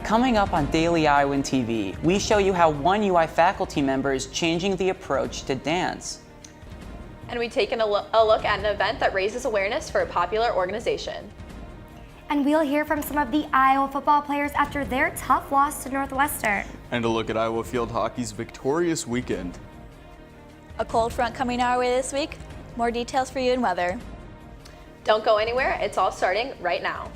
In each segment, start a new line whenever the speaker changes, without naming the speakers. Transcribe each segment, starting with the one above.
Coming up on Daily Iowan TV, we show you how one UI faculty member is changing the approach to dance.
And we take a look at an event that raises awareness for a popular organization.
And we'll hear from some of the Iowa football players after their tough loss to Northwestern.
And a look at Iowa field hockey's victorious weekend.
A cold front coming our way this week. More details for you in weather.
Don't go anywhere, it's all starting right now.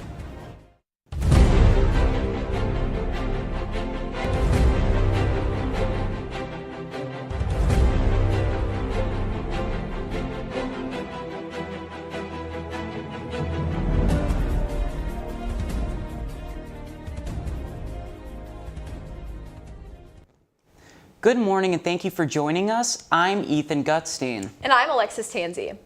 Good morning and thank you for joining us. I'm Ethan Gutstein.
And I'm Alexis Tansey.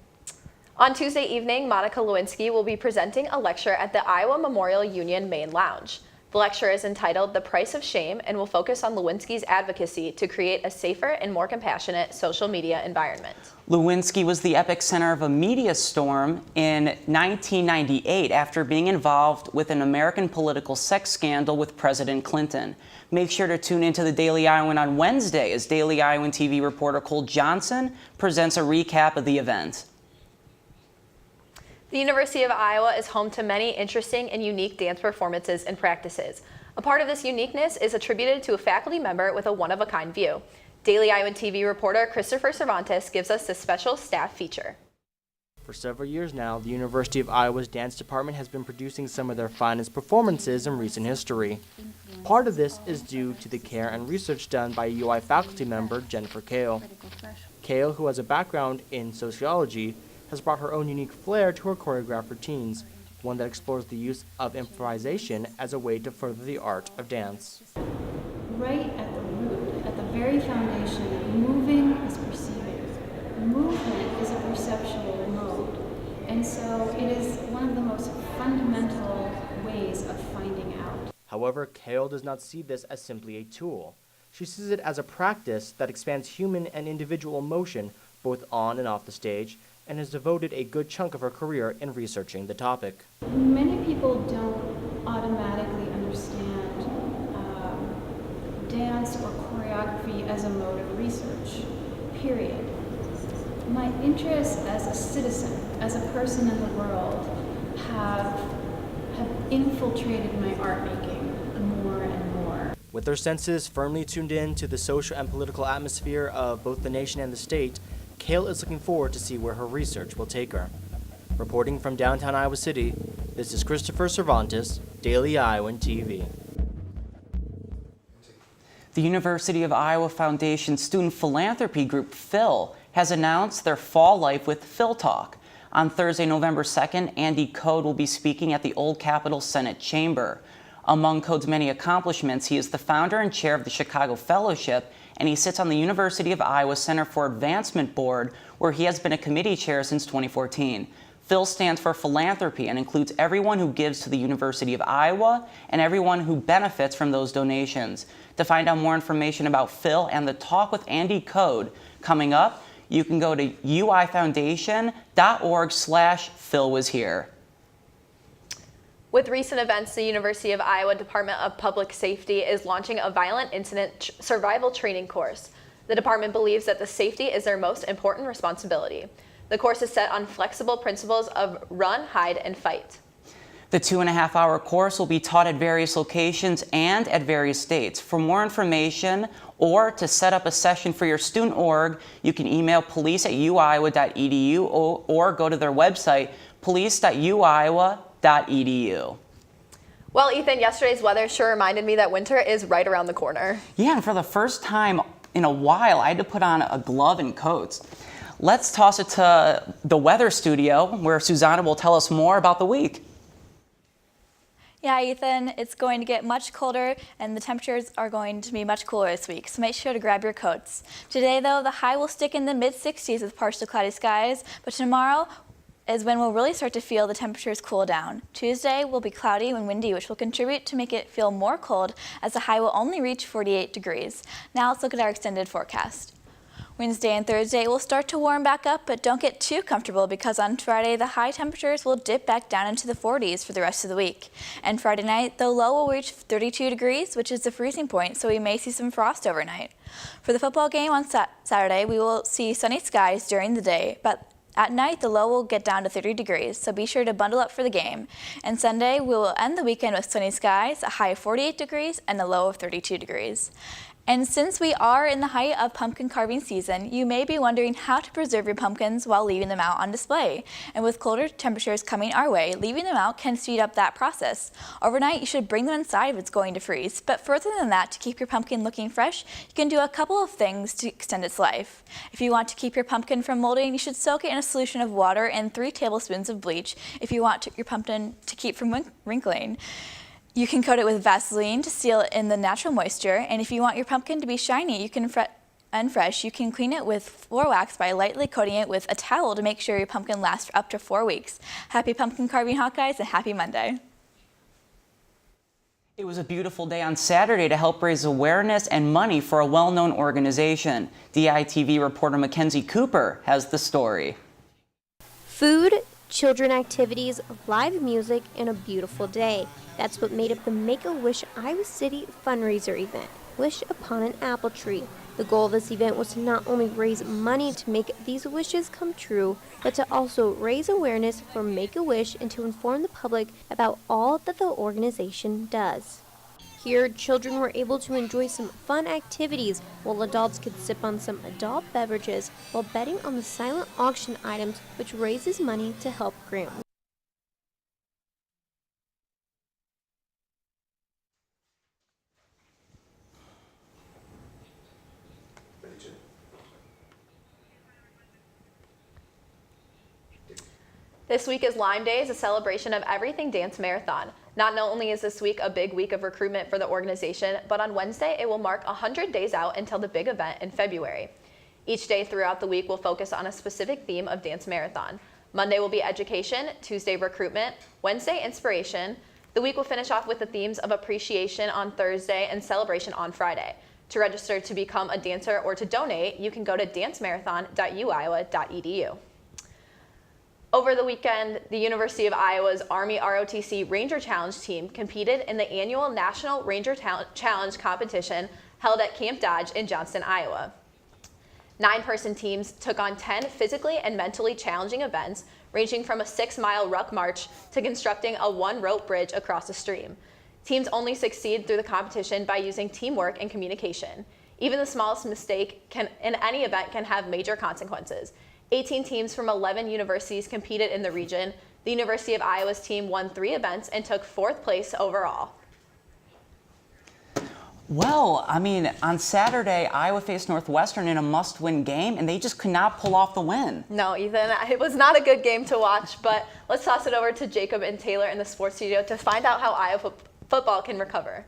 On Tuesday evening, Monica Lewinsky will be presenting a lecture at the Iowa Memorial Union Main Lounge. The lecture is entitled The Price of Shame and will focus on Lewinsky's advocacy to create a safer and more compassionate social media environment.
Lewinsky was the epicenter of a media storm in 1998 after being involved with an American political sex scandal with President Clinton. Make sure to tune into the Daily Iowan on Wednesday as Daily Iowan TV reporter Cole Johnson presents a recap of the event.
The University of Iowa is home to many interesting and unique dance performances and practices. A part of this uniqueness is attributed to a faculty member with a one-of-a-kind view. Daily Iowan TV reporter Christopher Cervantes gives us this special staff feature.
For several years now, the University of Iowa's dance department has been producing some of their finest performances in recent history. Part of this is due to the care and research done by UI faculty member Jennifer Kale. Kale, who has a background in sociology, has brought her own unique flair to her choreographed routines, one that explores the use of improvisation as a way to further the art of dance.
Right at the root, at the very foundation, moving is perceiving. Movement is a perceptual mode, and so it is one of the most fundamental ways of finding out.
However, Kale does not see this as simply a tool. She sees it as a practice that expands human and individual emotion both on and off the stage, and has devoted a good chunk of her career in researching the topic.
Many people don't automatically understand dance or choreography as a mode of research, period. My interests as a citizen, as a person in the world, have infiltrated my art making more and more.
With their senses firmly tuned in to the social and political atmosphere of both the nation and the state, Kale is looking forward to see where her research will take her. Reporting from downtown Iowa City, this is Christopher Cervantes, Daily Iowan TV.
The University of Iowa Foundation student philanthropy group Phil has announced their Fall Life with Phil Talk. On Thursday, November 2nd, Andy Code will be speaking at the Old Capitol Senate Chamber. Among Code's many accomplishments, he is the founder and chair of the Chicago Fellowship, and he sits on the University of Iowa Center for Advancement Board, where he has been a committee chair since 2014. Phil stands for philanthropy and includes everyone who gives to the University of Iowa and everyone who benefits from those donations. To find out more information about Phil and the talk with Andy Code coming up, you can go to uifoundation.org/PhilWasHere.
With recent events, the University of Iowa Department of Public Safety is launching a violent incident survival training course. The department believes that the safety is their most important responsibility. The course is set on flexible principles of run, hide, and fight.
The 2.5-hour course will be taught at various locations and at various dates. For more information or to set up a session for your student org, you can email police@uiowa.edu or go to their website, police.uiowa.edu.
Well, Ethan, yesterday's weather sure reminded me that winter is right around the corner.
Yeah, and for the first time in a while, I had to put on a glove and coats. Let's toss it to the weather studio, where Susanna will tell us more about the week.
Yeah, Ethan, it's going to get much colder and the temperatures are going to be much cooler this week, so make sure to grab your coats. Today, though, the high will stick in the mid-60s with partially cloudy skies, but tomorrow is when we'll really start to feel the temperatures cool down. Tuesday will be cloudy and windy, which will contribute to make it feel more cold as the high will only reach 48 degrees. Now let's look at our extended forecast. Wednesday and Thursday it will start to warm back up, but don't get too comfortable because on Friday the high temperatures will dip back down into the 40s for the rest of the week. And Friday night the low will reach 32 degrees, which is the freezing point, so we may see some frost overnight. For the football game on Saturday, we will see sunny skies during the day, but at night the low will get down to 30 degrees, so be sure to bundle up for the game. And Sunday we will end the weekend with sunny skies, a high of 48 degrees and a low of 32 degrees. And since we are in the height of pumpkin carving season, you may be wondering how to preserve your pumpkins while leaving them out on display. And with colder temperatures coming our way, leaving them out can speed up that process. Overnight, you should bring them inside if it's going to freeze. But further than that, to keep your pumpkin looking fresh, you can do a couple of things to extend its life. If you want to keep your pumpkin from molding, you should soak it in a solution of water and 3 tablespoons of bleach if you want your pumpkin to keep from wrinkling. You can coat it with Vaseline to seal it in the natural moisture, and if you want your pumpkin to be shiny and fresh, you can clean it with floor wax by lightly coating it with a towel to make sure your pumpkin lasts for up to 4 weeks. Happy pumpkin carving, Hawkeyes, and happy Monday.
It was a beautiful day on Saturday to help raise awareness and money for a well-known organization. DITV reporter Mackenzie Cooper has the story.
Food, children activities, live music, and a beautiful day. That's what made up the Make-A-Wish Iowa City fundraiser event, Wish Upon an Apple Tree. The goal of this event was to not only raise money to make these wishes come true, but to also raise awareness for Make-A-Wish and to inform the public about all that the organization does. Here, children were able to enjoy some fun activities, while adults could sip on some adult beverages while betting on the silent auction items, which raises money to help grant.
This week is Lime Days, a celebration of everything dance marathon. Not only is this week a big week of recruitment for the organization, but on Wednesday it will mark 100 days out until the big event in February. Each day throughout the week will focus on a specific theme of dance marathon. Monday will be education, Tuesday recruitment, Wednesday inspiration. The week will finish off with the themes of appreciation on Thursday and celebration on Friday. To register to become a dancer or to donate, you can go to dancemarathon.uiowa.edu. Over the weekend, the University of Iowa's Army ROTC Ranger Challenge team competed in the annual National Ranger Challenge competition held at Camp Dodge in Johnston, Iowa. 9-person teams took on 10 physically and mentally challenging events, ranging from a 6-mile ruck march to constructing a 1-rope bridge across a stream. Teams only succeed through the competition by using teamwork and communication. Even the smallest mistake in any event can have major consequences. 18 teams from 11 universities competed in the region. The University of Iowa's team won 3 events and took 4th place overall.
Well, I mean, on Saturday, Iowa faced Northwestern in a must-win game, and they just could not pull off the win.
No, Ethan, it was not a good game to watch, but let's toss it over to Jacob and Taylor in the sports studio to find out how Iowa football can recover.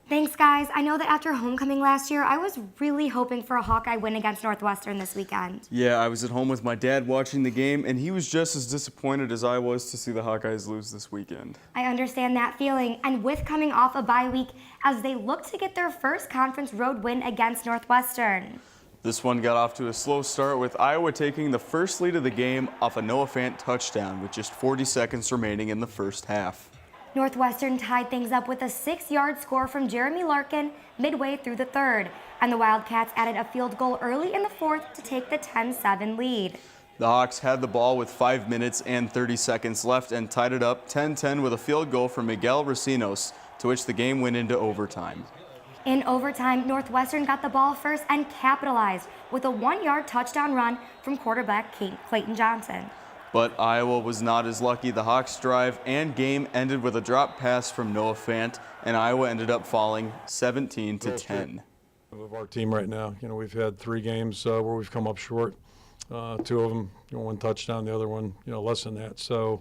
Thanks, guys. I know that after homecoming last year, I was really hoping for a Hawkeye win against Northwestern this weekend.
Yeah, I was at home with my dad watching the game, and he was just as disappointed as I was to see the Hawkeyes lose this weekend.
I understand that feeling, and with coming off a bye week, as they look to get their first conference road win against Northwestern.
This one got off to a slow start with Iowa taking the first lead of the game off a Noah Fant touchdown with just 40 seconds remaining in the first half.
Northwestern tied things up with a 6-yard score from Jeremy Larkin midway through the third, and the Wildcats added a field goal early in the fourth to take the 10-7 lead.
The Hawks had the ball with 5 minutes and 30 seconds left and tied it up 10-10 with a field goal from Miguel Racinos, to which the game went into overtime.
In overtime, Northwestern got the ball first and capitalized with a 1-yard touchdown run from quarterback Clayton Johnson.
But Iowa was not as lucky. The Hawks' drive and game ended with a drop pass from Noah Fant, and Iowa ended up falling 17-10.
Of our team right now, we've had 3 games where we've come up short. 2 of them, 1 touchdown, the other one, less than that. So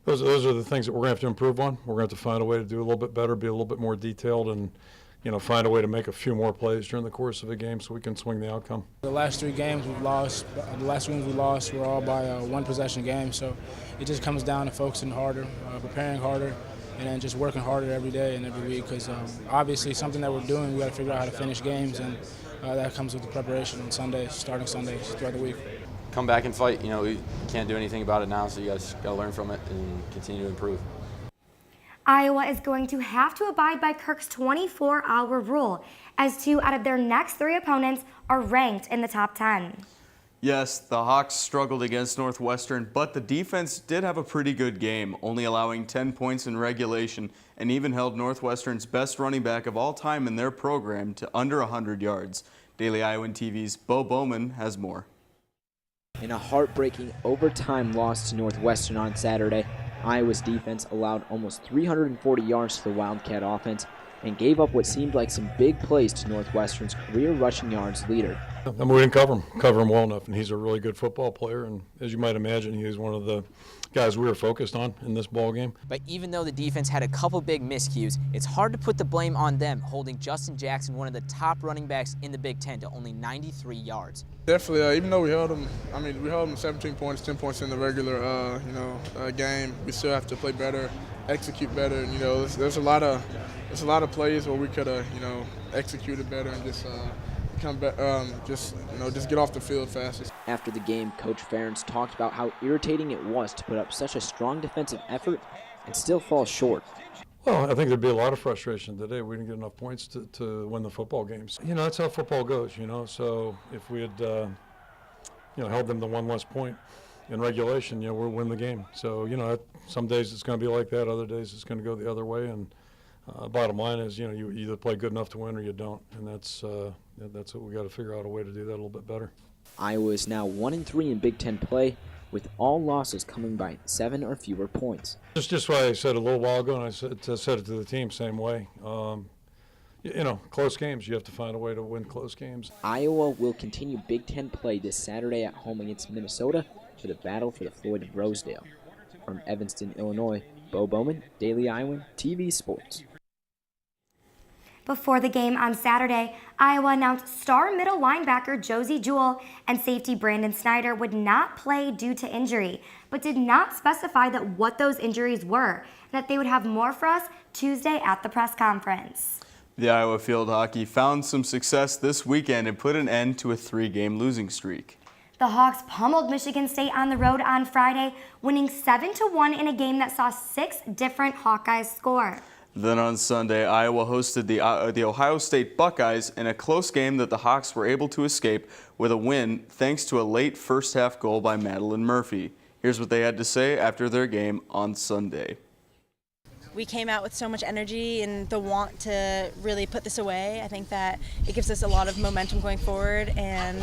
those are the things that we're going to have to improve on. We're going to have to find a way to do a little bit better, be a little bit more detailed, and find a way to make a few more plays during the course of a game so we can swing the outcome.
The last 3 games we've lost, the last games we lost were all by 1-possession games, so it just comes down to focusing harder, preparing harder, and then just working harder every day and every week, because obviously something that we're doing, we got to figure out how to finish games, and that comes with the preparation on Sundays, starting Sundays throughout the week.
Come back and fight. You know, we can't do anything about it now, so you guys got to learn from it and continue to improve.
Iowa is going to have to abide by Kirk's 24-hour rule, as 2 out of their next 3 opponents are ranked in the top 10.
Yes, the Hawks struggled against Northwestern, but the defense did have a pretty good game, only allowing 10 points in regulation, and even held Northwestern's best running back of all time in their program to under 100 yards. Daily Iowan TV's Bo Bowman has more.
In a heartbreaking overtime loss to Northwestern on Saturday, Iowa's defense allowed almost 340 yards to the Wildcat offense and gave up what seemed like some big plays to Northwestern's career rushing yards leader.
And we didn't cover him well enough, and he's a really good football player, and as you might imagine, he was one of the guys we were focused on in this ball game.
But even though the defense had a couple big miscues, it's hard to put the blame on them, holding Justin Jackson, one of the top running backs in the Big Ten, to only 93 yards.
Definitely, even though we held them, we held them 17 points, 10 points in the regular, game. We still have to play better, execute better. And, there's a lot of plays where we could have, executed better and just come back, just get off the field faster.
After the game, Coach Ferentz talked about how irritating it was to put up such a strong defensive effort and still fall short.
Well, I think there'd be a lot of frustration today. We didn't get enough points to win the football games. That's how football goes, So if we had, held them to one less point in regulation, we'll win the game. So, some days it's going to be like that. Other days it's going to go the other way. And bottom line is, you either play good enough to win or you don't. And that's what we got to figure out a way to do that a little bit better.
Iowa is now 1-3 in Big Ten play, with all losses coming by 7 or fewer points.
Just what I said a little while ago, and I said it to the team same way. Close games, you have to find a way to win close games.
Iowa will continue Big Ten play this Saturday at home against Minnesota for the battle for the Floyd of Rosedale. From Evanston, Illinois, Bo Bowman, Daily Iowan TV Sports.
Before the game on Saturday, Iowa announced star middle linebacker Josie Jewell and safety Brandon Snyder would not play due to injury, but did not specify what those injuries were, and that they would have more for us Tuesday at the press conference.
The Iowa field hockey found some success this weekend and put an end to a 3-game losing streak.
The Hawks pummeled Michigan State on the road on Friday, winning 7-1 in a game that saw 6 different Hawkeyes score.
Then on Sunday, Iowa hosted the Ohio State Buckeyes in a close game that the Hawks were able to escape with a win thanks to a late first-half goal by Madeline Murphy. Here's what they had to say after their game on Sunday.
We came out with so much energy and the want to really put this away. I think that it gives us a lot of momentum going forward and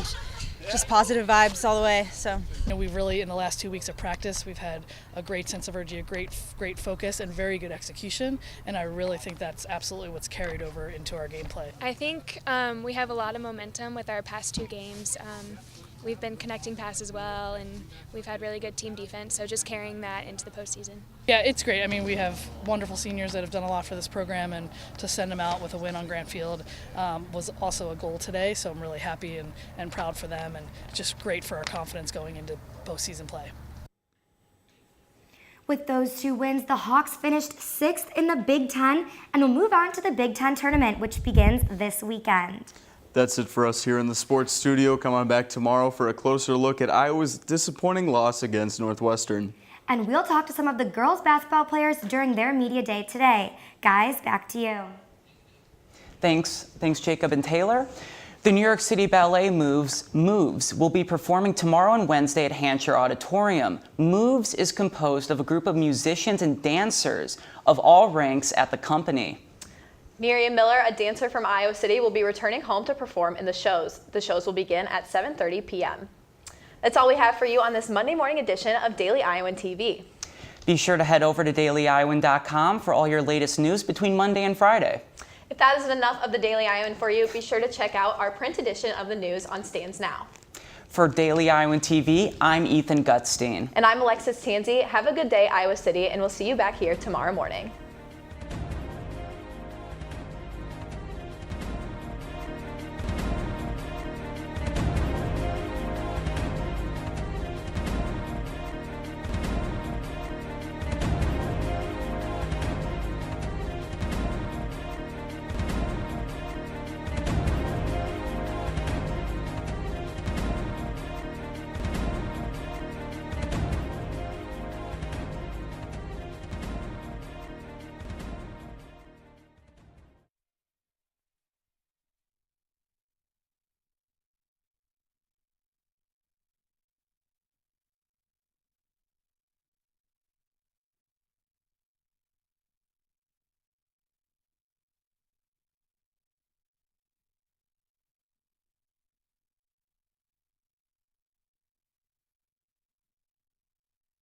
just positive vibes all the way. So
we've really, in the last 2 weeks of practice, we've had a great sense of urgency, a great focus, and very good execution. And I really think that's absolutely what's carried over into our gameplay.
I think we have a lot of momentum with our past 2 games. We've been connecting passes well, and we've had really good team defense, so just carrying that into the postseason.
Yeah, it's great. We have wonderful seniors that have done a lot for this program, and to send them out with a win on Grant Field was also a goal today, so I'm really happy and proud for them, and just great for our confidence going into postseason play.
With those 2 wins, the Hawks finished 6th in the Big Ten and will move on to the Big Ten tournament, which begins this weekend.
That's it for us here in the sports studio. Come on back tomorrow for a closer look at Iowa's disappointing loss against Northwestern.
And we'll talk to some of the girls basketball players during their media day today. Guys, back to you.
Thanks Jacob and Taylor. The New York City Ballet Moves will be performing tomorrow and Wednesday at Hancher Auditorium. Moves is composed of a group of musicians and dancers of all ranks at the company.
Miriam Miller, a dancer from Iowa City, will be returning home to perform in the shows. The shows will begin at 7:30 p.m. That's all we have for you on this Monday morning edition of Daily Iowan TV.
Be sure to head over to dailyiowan.com for all your latest news between Monday and Friday.
If that isn't enough of the Daily Iowan for you, be sure to check out our print edition of the news on Stands Now.
For Daily Iowan TV, I'm Ethan Gutstein.
And I'm Alexis Tansey. Have a good day, Iowa City, and we'll see you back here tomorrow morning.